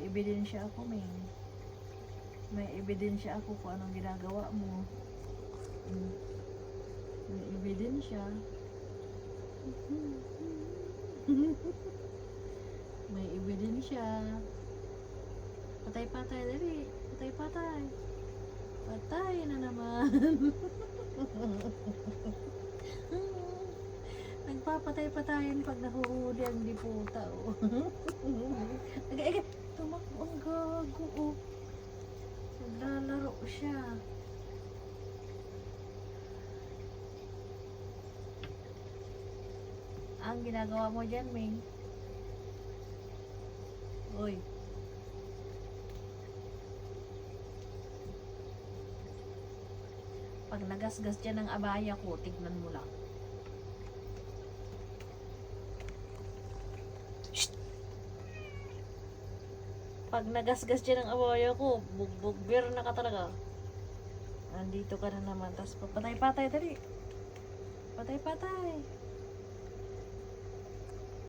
ebidensya ako, Ming. May ebidensya ako kung anong ginagawa mo. May ebidensya. May ebidensya. Patay-patay, dali. Patay-patay. Patay na naman. Nagpapatay-patayin pag nahuhuli ang diputa, oh. Agay, tumakbo ang gago, oh. Naglalaro siya. Ang ginagawa mo dyan, Ming. Uy. Pag nagasgas dyan ng abaya ko, tignan mo lang. Shhh! Pag nagasgas dyan ng abaya ko, bugbog-bir na ka talaga. Nandito ka na naman. Tapos patay-patay, dali. Patay-patay.